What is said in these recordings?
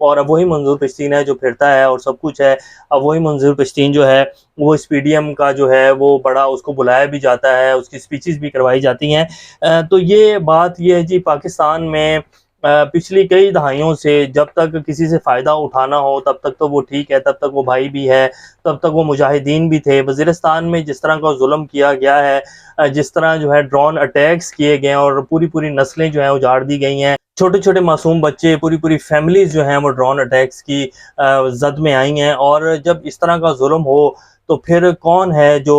اور اب وہی منظور پشتین ہے جو پھرتا ہے اور سب کچھ ہے. اب وہی منظور پشتین جو ہے وہ اس پی ڈی ایم کا جو ہے وہ بڑا اس کو بلایا بھی جاتا ہے, اس کی سپیچز بھی کروائی جاتی ہیں. تو یہ بات یہ ہے جی, پاکستان میں پچھلی کئی دہائیوں سے جب تک کسی سے فائدہ اٹھانا ہو تب تک تو وہ ٹھیک ہے, تب تک وہ بھائی بھی ہے, تب تک وہ مجاہدین بھی تھے. وزیرستان میں جس طرح کا ظلم کیا گیا ہے, جس طرح جو ہے ڈرون اٹیکس کیے گئے ہیں اور پوری پوری نسلیں جو ہیں اجاڑ دی گئی ہیں, چھوٹے چھوٹے معصوم بچے, پوری پوری فیملیز جو ہیں وہ ڈرون اٹیکس کی زد میں آئی ہیں. اور جب اس طرح کا ظلم ہو تو پھر کون ہے جو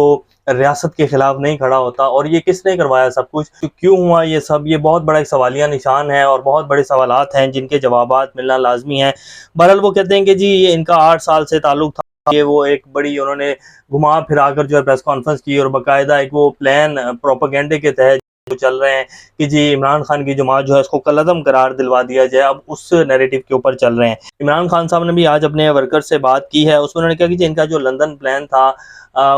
ریاست کے خلاف نہیں کھڑا ہوتا؟ اور یہ کس نے کروایا سب کچھ, کیوں ہوا یہ سب؟ یہ بہت بڑا ایک سوالیہ نشان ہے اور بہت بڑے سوالات ہیں جن کے جوابات ملنا لازمی ہیں. بہرحال وہ کہتے ہیں کہ جی یہ ان کا 8 سال سے تعلق تھا, یہ وہ ایک بڑی انہوں نے گھما پھرا کر جو ہے پریس کانفرنس کی اور باقاعدہ ایک وہ پلان پروپیگنڈے کے تحت چل رہے ہیں کہ جی عمران خان کی جماعت جو ہے اس کو کالعدم قرار دلوا دیا جائے. اب اس نیریٹو کے اوپر چل رہے ہیں. عمران خان صاحب نے بھی آج اپنے ورکر سے بات کی ہے, اس میں انہوں نے کہا کہ جی ان کا جو لندن پلان تھا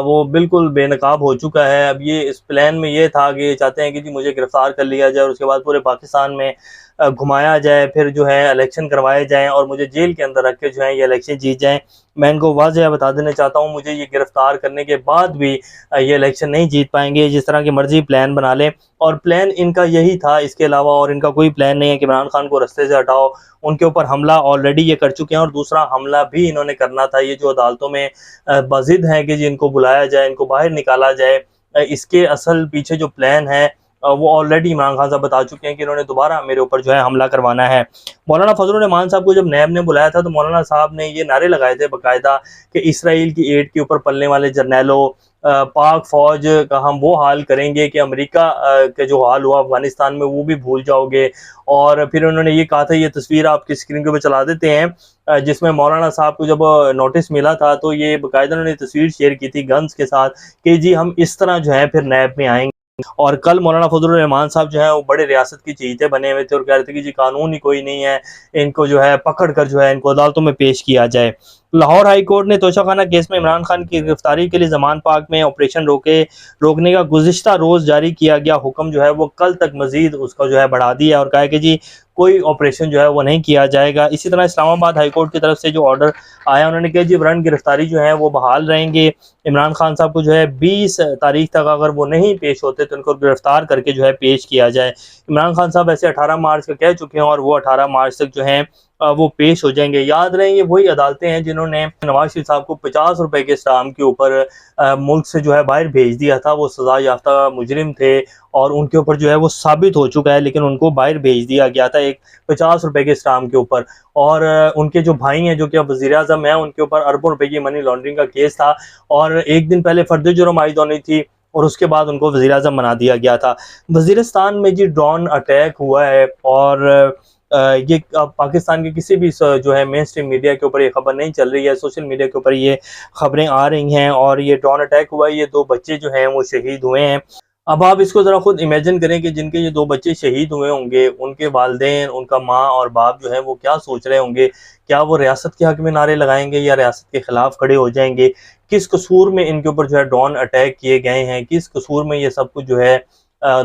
وہ بالکل بے نقاب ہو چکا ہے. اب یہ اس پلان میں یہ تھا کہ یہ چاہتے ہیں کہ جی مجھے گرفتار کر لیا جائے اور اس کے بعد پورے پاکستان میں گھمایا جائے, پھر جو ہے الیکشن کروائے جائیں اور مجھے جیل کے اندر رکھ کے جو ہے یہ الیکشن جیت جائیں. میں ان کو واضح بتا دینا چاہتا ہوں, مجھے یہ گرفتار کرنے کے بعد بھی یہ الیکشن نہیں جیت پائیں گے. جس طرح کی مرضی پلان بنا لیں, اور پلان ان کا یہی تھا, اس کے علاوہ اور ان کا کوئی پلان نہیں ہے کہ عمران خان کو رستے سے ہٹاؤ. ان کے اوپر حملہ آلریڈی یہ کر چکے ہیں اور دوسرا حملہ بھی انہوں نے کرنا تھا. یہ جو عدالتوں میں بضد ہیں کہ جی ان کو بلایا جائے, ان کو باہر نکالا جائے, اس کے اصل پیچھے جو پلان ہے وہ آلریڈی عمران خان صاحب بتا چکے ہیں کہ انہوں نے دوبارہ میرے اوپر جو ہے حملہ کروانا ہے. مولانا فضل الرحمان صاحب کو جب نیب نے بلایا تھا تو مولانا صاحب نے یہ نعرے لگائے تھے باقاعدہ کہ اسرائیل کی ایڈ کے اوپر پلنے والے جرنیلوں, پاک فوج کا ہم وہ حال کریں گے کہ امریکہ کا جو حال ہوا افغانستان میں وہ بھی بھول جاؤ گے. اور پھر انہوں نے یہ کہا تھا, یہ تصویر آپ کی اسکرین کے اوپر چلا دیتے ہیں, جس میں مولانا صاحب کو جب نوٹس ملا تھا تو یہ باقاعدہ انہوں نے تصویر شیئر کی تھی گنز کے ساتھ کہ جی ہم اس طرح جو ہے پھر نیب میں آئیں گے. اور کل مولانا فضل الرحمان صاحب جو ہیں وہ بڑے ریاست کی چہیتے بنے ہوئے تھے اور کہہ رہے تھے کہ جی قانون ہی کوئی نہیں ہے, ان کو جو ہے پکڑ کر جو ہے ان کو عدالتوں میں پیش کیا جائے. لاہور ہائی کورٹ نے توشہ خانہ کیس میں عمران خان کی گرفتاری کے لیے زمان پاک میں آپریشن روکنے کا گزشتہ روز جاری کیا گیا حکم جو ہے وہ کل تک مزید اس کو جو ہے بڑھا دیا اور کہا کہ جی کوئی آپریشن جو ہے وہ نہیں کیا جائے گا. اسی طرح اسلام آباد ہائی کورٹ کی طرف سے جو آرڈر آیا, انہوں نے کہا جی ورن گرفتاری جو ہے وہ بحال رہیں گے. عمران خان صاحب کو جو ہے 20 تاریخ تک اگر وہ نہیں پیش ہوتے تو ان کو گرفتار کر کے جو ہے پیش کیا جائے. عمران خان صاحب ایسے 18 مارچ کا کہہ چکے ہیں اور وہ 18 مارچ تک جو ہیں وہ پیش ہو جائیں گے. یاد رہیں یہ وہی عدالتیں ہیں جنہوں نے نواز شریف صاحب کو 50 روپے کے اسٹامپ کے اوپر ملک سے جو ہے باہر بھیج دیا تھا. وہ سزا یافتہ مجرم تھے اور ان کے اوپر جو ہے وہ ثابت ہو چکا ہے, لیکن ان کو باہر بھیج دیا گیا تھا ایک 50 روپے کے اسٹامپ کے اوپر. اور ان کے جو بھائی ہیں جو کہ اب وزیر اعظم ہیں, ان کے اوپر اربوں روپے کی منی لانڈرنگ کا کیس تھا اور ایک دن پہلے فرد جرم عائد ہونی تھی اور اس کے بعد ان کو وزیر اعظم بنا دیا گیا تھا. وزیرستان میں جی ڈرون اٹیک ہوا ہے اور یہ پاکستان کے کسی بھی جو ہے مین اسٹریم میڈیا کے اوپر یہ خبر نہیں چل رہی ہے, سوشل میڈیا کے اوپر یہ خبریں آ رہی ہیں. اور یہ ڈرون اٹیک ہوا ہے, یہ 2 بچے جو ہیں وہ شہید ہوئے ہیں. اب آپ اس کو ذرا خود امیجن کریں کہ جن کے یہ 2 بچے شہید ہوئے ہوں گے, ان کے والدین, ان کا ماں اور باپ جو ہے وہ کیا سوچ رہے ہوں گے. کیا وہ ریاست کے حق میں نعرے لگائیں گے یا ریاست کے خلاف کھڑے ہو جائیں گے؟ کس قصور میں ان کے اوپر جو ہے ڈرون اٹیک کیے گئے ہیں, کس قصور میں یہ سب کچھ جو ہے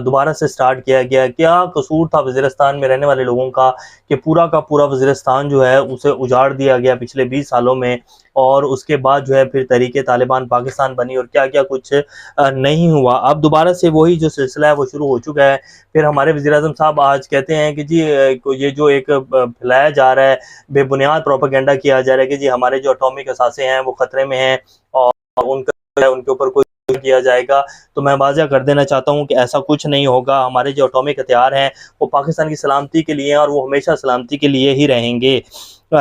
دوبارہ سے سٹارٹ کیا گیا؟ کیا قصور تھا وزیرستان میں رہنے والے لوگوں کا کہ پورا کا پورا وزیرستان جو ہے اسے اجاڑ دیا گیا پچھلے 20 سالوں میں, اور اس کے بعد جو ہے پھر تحریک طالبان پاکستان بنی اور کیا کیا کچھ نہیں ہوا. اب دوبارہ سے وہی جو سلسلہ ہے وہ شروع ہو چکا ہے. پھر ہمارے وزیر اعظم صاحب آج کہتے ہیں کہ جی یہ جو ایک پھیلایا جا رہا ہے, بے بنیاد پروپیگنڈا کیا جا رہا ہے کہ جی ہمارے جو اٹامک اثاثے ہیں وہ خطرے میں ہیں اور ان کے اوپر کوئی کیا جائے گا. تو میں واضح کر دینا چاہتا ہوں کہ ایسا کچھ نہیں ہوگا. ہمارے جو اٹامک ہتھیار ہیں وہ پاکستان کی سلامتی کے لیے ہیں اور وہ ہمیشہ سلامتی کے لیے ہی رہیں گے.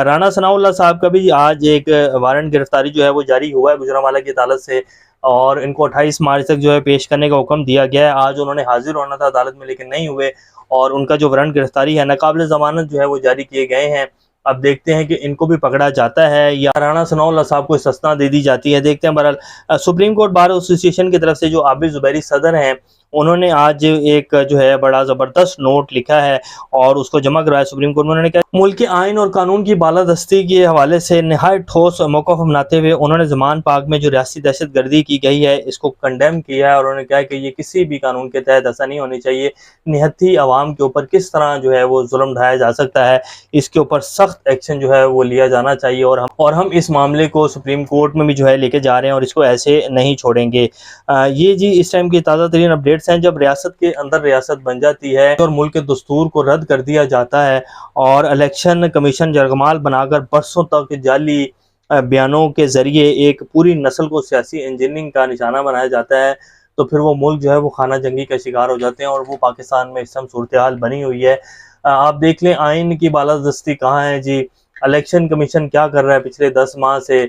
رانا ثناء اللہ صاحب کا بھی آج ایک وارنٹ گرفتاری جو ہے وہ جاری ہوا ہے گجرانوالہ کی عدالت سے, اور ان کو 28 مارچ تک جو ہے پیش کرنے کا حکم دیا گیا ہے. آج انہوں نے حاضر ہونا تھا عدالت میں لیکن نہیں ہوئے, اور ان کا جو وارنٹ گرفتاری ہے ناقابل ضمانت جو ہے وہ جاری کیے گئے ہیں. اب دیکھتے ہیں کہ ان کو بھی پکڑا جاتا ہے یا رانا ثناء اللہ صاحب کو استثنا دے دی جاتی ہے, دیکھتے ہیں. بہرحال سپریم کورٹ بار ایسوسی ایشن کی طرف سے جو عابد زبیری صدر ہیں انہوں نے آج ایک جو ہے بڑا زبردست نوٹ لکھا ہے اور اس کو جمع کروایا سپریم کورٹ میں. انہوں نے کہا ملک کے آئین اور قانون کی بالادستی کے حوالے سے نہایت ٹھوس موقف اپناتے ہوئے انہوں نے زمان پاک میں جو ریاستی دہشت گردی کی گئی ہے اس کو کنڈیم کیا ہے، اور انہوں نے کہا کہ یہ کسی بھی قانون کے تحت ایسا نہیں ہونی چاہیے. نہتی عوام کے اوپر کس طرح جو ہے وہ ظلم ڈھایا جا سکتا ہے، اس کے اوپر سخت ایکشن جو ہے وہ لیا جانا چاہیے، اور ہم اس معاملے کو سپریم کورٹ میں بھی جو ہے لے کے جا رہے ہیں اور اس کو ایسے نہیں چھوڑیں گے. یہ جی اس ٹائم کی تازہ ترین اپڈیٹس ہیں. جب ریاست کے اندر ریاست بن جاتی ہے اور ملک کے دستور کو رد کر دیا جاتا ہے اور الیکشن کمیشن یرغمال بنا کر برسوں تک جعلی بیانوں کے ذریعے ایک پوری نسل کو سیاسی انجینئرنگ کا نشانہ بنایا جاتا ہے، تو پھر وہ ملک جو ہے وہ خانہ جنگی کا شکار ہو جاتے ہیں، اور وہ پاکستان میں اس ٹائم صورتحال بنی ہوئی ہے. آپ دیکھ لیں آئین کی بالادستی کہاں ہے جی. الیکشن کمیشن کیا کر رہا ہے پچھلے 10 ماہ سے؟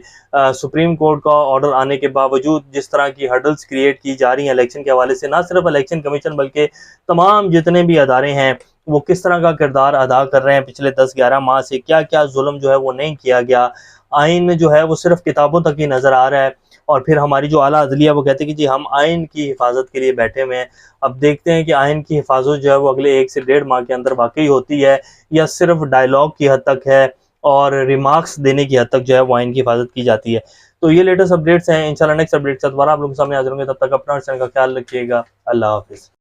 سپریم کورٹ کا آرڈر آنے کے باوجود جس طرح کی ہرڈلز کریٹ کی جا رہی ہیں الیکشن کے حوالے سے، نہ صرف الیکشن کمیشن بلکہ تمام جتنے بھی ادارے ہیں وہ کس طرح کا کردار ادا کر رہے ہیں پچھلے 10-11 ماہ سے. کیا کیا ظلم جو ہے وہ نہیں کیا گیا. آئین جو ہے وہ صرف کتابوں تک ہی نظر آ رہا ہے، اور پھر ہماری جو اعلیٰ عدلیہ وہ کہتے ہیں کہ جی ہم آئین کی حفاظت کے لیے بیٹھے ہوئے ہیں. اب دیکھتے ہیں کہ آئین کی حفاظت جو ہے وہ اگلے 1 سے 1.5 ماہ کے اندر واقعی ہوتی ہے یا صرف ڈائلاگ کی حد تک ہے اور ریمارکس دینے کی حد تک جو ہے وہ آئین کی حفاظت کی جاتی ہے. تو یہ لیٹسٹ اپڈیٹس ہیں. انشاءاللہ نیکسٹ اپڈیٹ سے دوبارہ آپ لوگوں کے سامنے حاضر ہوں گے. تب تک اپنا اور چینل کا خیال رکھیے گا. اللہ حافظ.